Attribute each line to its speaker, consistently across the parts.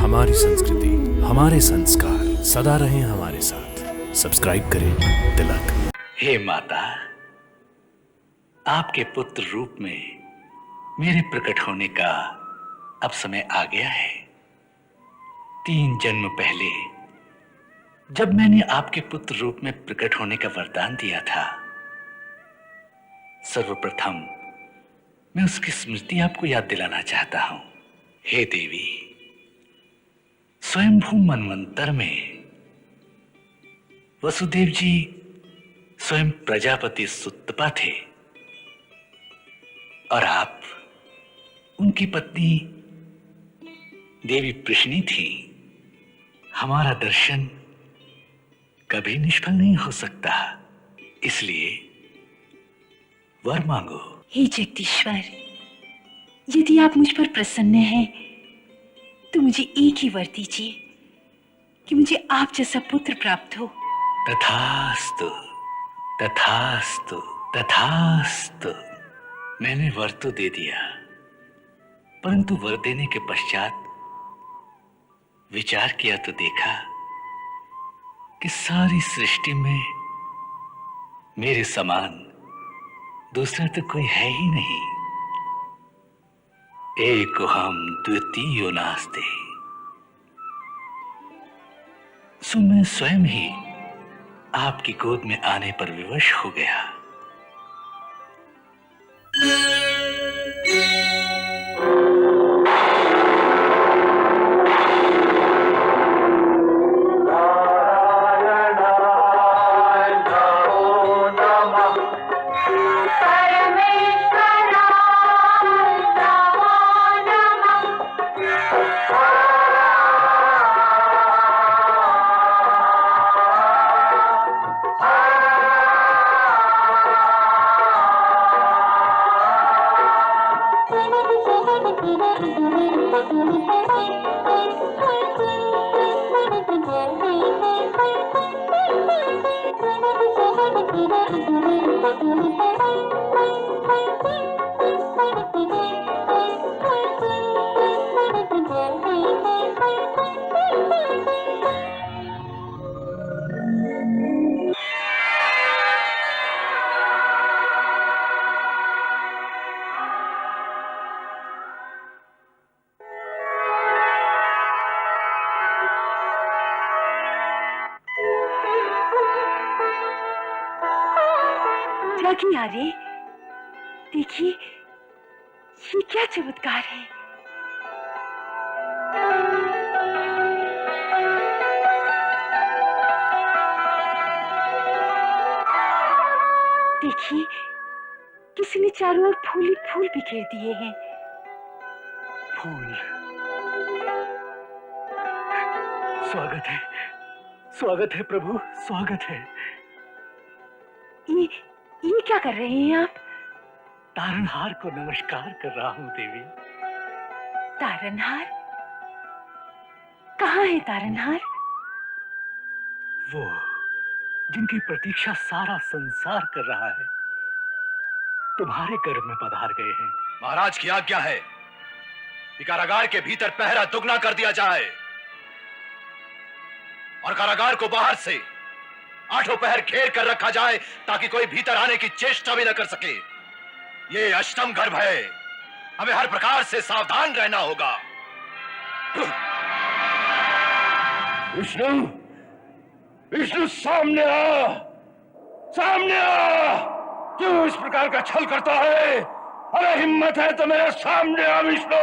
Speaker 1: हमारी संस्कृति, हमारे संस्कार सदा रहें हमारे साथ। सब्सक्राइब करें तिलक।
Speaker 2: हे माता, आपके पुत्र रूप में मेरे प्रकट होने का अब समय आ गया है। 3 जन्म पहले जब मैंने आपके पुत्र रूप में प्रकट होने का वरदान दिया था, सर्वप्रथम मैं उसकी स्मृति आपको याद दिलाना चाहता हूं। हे देवी, स्वयंभू मनवंतर में वसुदेव जी स्वयं प्रजापति सुतपा थे और आप उनकी पत्नी देवी प्रश्नी थी। हमारा दर्शन कभी निष्फल नहीं हो सकता, इसलिए वर मांगो।
Speaker 3: हे जगदीश्वर, यदि आप मुझ पर प्रसन्न हैं तो मुझे एक ही वर दीजिए कि मुझे आप जैसा पुत्र प्राप्त हो।
Speaker 2: तथास्तु, तथास्तु, तथास्तु। मैंने वर तो दे दिया, परंतु वर देने के पश्चात विचार किया तो देखा कि सारी सृष्टि में मेरे समान दूसरा तो कोई है ही नहीं। एको हम द्वितीयो नास्ते। सो मैं स्वयं ही आपकी गोद में आने पर विवश हो गया।
Speaker 3: जागिए आर्य, देखिए ये क्या चमत्कार है। देखिए किसी ने चारों ओर फूल ही फूल बिखेर दिए हैं।
Speaker 2: फूल, स्वागत है, स्वागत है प्रभु, स्वागत है।
Speaker 3: ये क्या कर रहे हैं आप?
Speaker 2: तारनहार को नमस्कार कर रहा हूं देवी।
Speaker 3: तारनहार? कहाँ है तारनहार?
Speaker 2: वो जिनकी प्रतीक्षा सारा संसार कर रहा है, तुम्हारे गर्भ में पधार गए हैं।
Speaker 4: महाराज की आज्ञा है कि कारागार के भीतर पहरा दुगना कर दिया जाए और कारागार को बाहर से 8 पहर घेर कर रखा जाए ताकि कोई भीतर आने की चेष्टा भी न कर सके। ये अष्टम गर्भ है, हमें हर प्रकार से सावधान रहना होगा।
Speaker 5: विष्णु, विष्णु सामने आ, सामने आ। क्यों इस प्रकार का छल करता है? अरे हिम्मत है तो मेरे सामने आ विष्णु।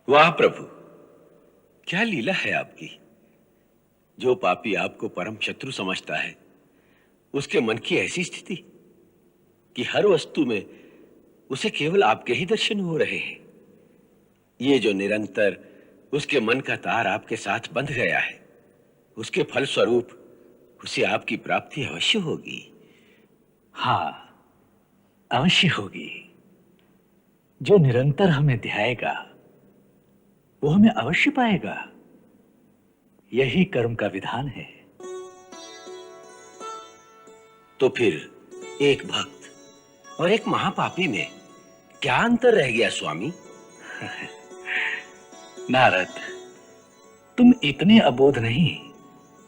Speaker 6: वाह प्रभु, क्या लीला है आपकी। जो पापी आपको परम शत्रु समझता है, उसके मन की ऐसी स्थिति कि हर वस्तु में उसे केवल आपके ही दर्शन हो रहे हैं। ये जो निरंतर उसके मन का तार आपके साथ बंध गया है, उसके फल स्वरूप उसे आपकी प्राप्ति अवश्य होगी।
Speaker 2: हाँ, अवश्य होगी। जो निरंतर हमें ध्याएगा वो हमें अवश्य पाएगा। यही कर्म का विधान है।
Speaker 6: तो फिर एक भक्त और एक महापापी में क्या अंतर रह गया स्वामी?
Speaker 2: नारद, तुम इतने अबोध नहीं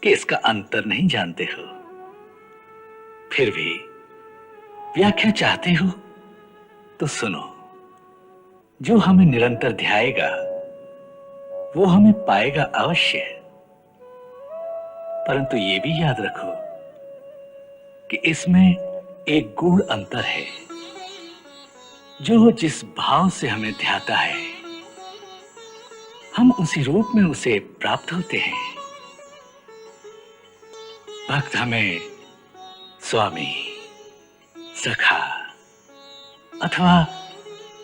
Speaker 2: कि इसका अंतर नहीं जानते हो। फिर भी व्याख्या चाहते हो तो सुनो। जो हमें निरंतर ध्याएगा वो हमें पाएगा अवश्य, परंतु ये भी याद रखो कि इसमें एक गूढ़ अंतर है। जो जिस भाव से हमें ध्याता है, हम उसी रूप में उसे प्राप्त होते हैं। भक्त हमें स्वामी, सखा अथवा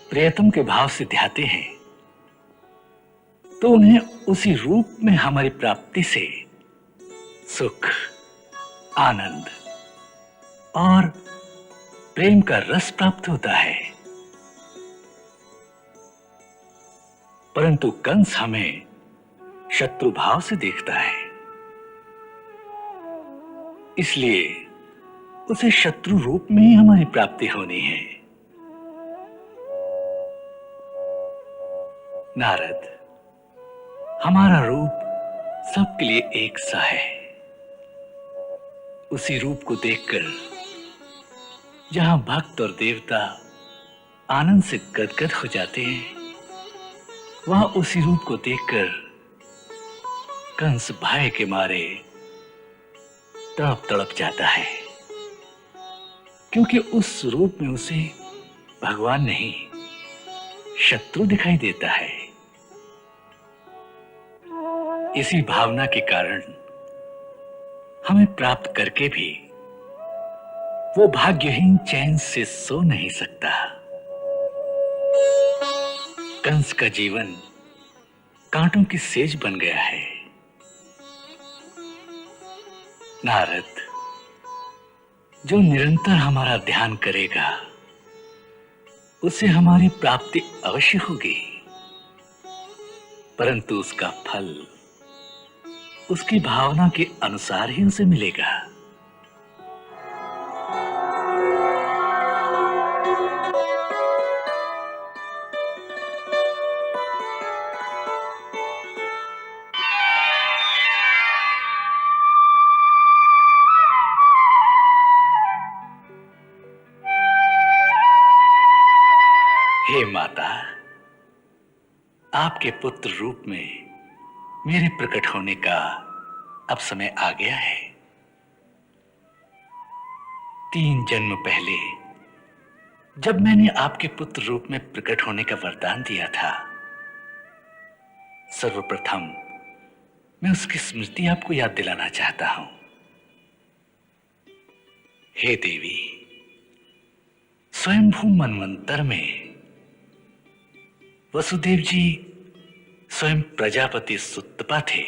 Speaker 2: प्रियतम के भाव से ध्याते हैं तो उन्हें उसी रूप में हमारी प्राप्ति से सुख, आनंद और प्रेम का रस प्राप्त होता है। परंतु कंस हमें शत्रु भाव से देखता है, इसलिए उसे शत्रु रूप में ही हमारी प्राप्ति होनी है। नारद, हमारा रूप सबके लिए एक सा है। उसी रूप को देखकर जहां भक्त और देवता आनंद से गदगद हो जाते हैं, वहां उसी रूप को देखकर कंस भय के मारे तड़प तड़प जाता है, क्योंकि उस रूप में उसे भगवान नहीं शत्रु दिखाई देता है। इसी भावना के कारण हमें प्राप्त करके भी वो भाग्यहीन चैन से सो नहीं सकता। कंस का जीवन कांटों की सेज बन गया है। नारद, जो निरंतर हमारा ध्यान करेगा उसे हमारी प्राप्ति अवश्य होगी, परंतु उसका फल उसकी भावना के अनुसार ही उसे मिलेगा। हे माता, आपके पुत्र रूप में मेरे प्रकट होने का अब समय आ गया है। 3 जन्म पहले जब मैंने आपके पुत्र रूप में प्रकट होने का वरदान दिया था, सर्वप्रथम मैं उसकी स्मृति आपको याद दिलाना चाहता हूं। हे देवी, स्वयंभू मनवंतर में वसुदेव जी स्वयं प्रजापति सुतपा थे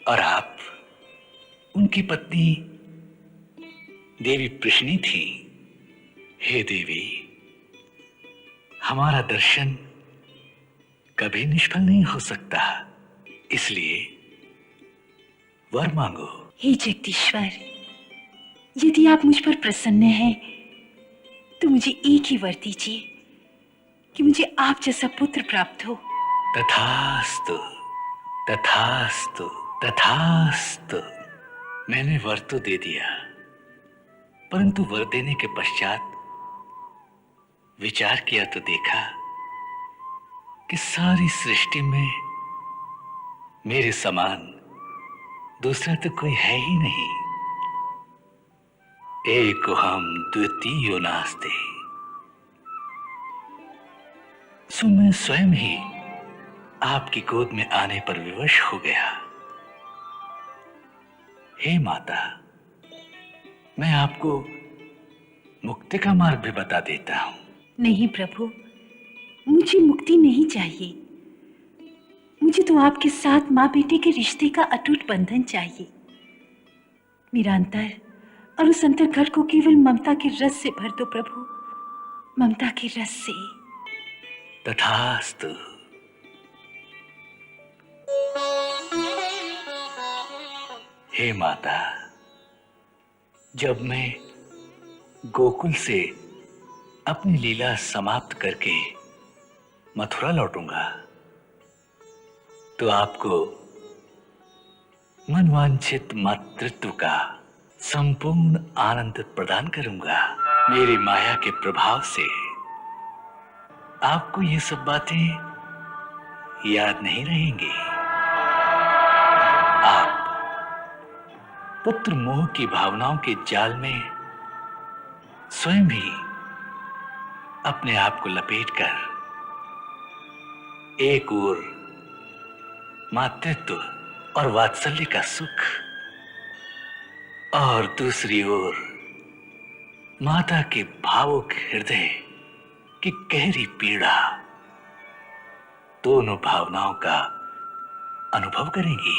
Speaker 2: और आप उनकी पत्नी देवी प्रश्नी थी। हे देवी, हमारा दर्शन कभी निष्फल नहीं हो सकता, इसलिए वर मांगो।
Speaker 3: हे जगदीश्वर, यदि आप मुझ पर प्रसन्न हैं तो मुझे एक ही वर दीजिए कि मुझे आप जैसा पुत्र प्राप्त हो।
Speaker 2: तथास्तु, तथास्तु, तथास्तु। मैंने वर तो दे दिया, परंतु वर देने के पश्चात विचार किया तो देखा कि सारी सृष्टि में मेरे समान दूसरा तो कोई है ही नहीं। एकोहम द्वितीयो नास्ते। सो मैं स्वयं ही आपकी गोद में आने पर विवश हो गया। हे माता, मैं आपको मुक्ति का मार्ग भी बता देता हूं।
Speaker 3: नहीं प्रभु, मुझे मुक्ति नहीं चाहिए। मुझे तो आपके साथ माँ बेटे के रिश्ते का अटूट बंधन चाहिए। मेरा अंतर और उस अंतर घर को केवल ममता के रस से भर दो प्रभु, ममता के रस से।
Speaker 2: तथास्तु। हे माता, जब मैं गोकुल से अपनी लीला समाप्त करके मथुरा लौटूंगा तो आपको मनवांछित मातृत्व का संपूर्ण आनंद प्रदान करूंगा। मेरी माया के प्रभाव से आपको ये सब बातें याद नहीं रहेंगी। आप पुत्र मोह की भावनाओं के जाल में स्वयं ही अपने आप को लपेटकर एक ओर मातृत्व और वात्सल्य का सुख और दूसरी ओर माता के भावुक हृदय की गहरी पीड़ा, दोनों भावनाओं का अनुभव करेंगी।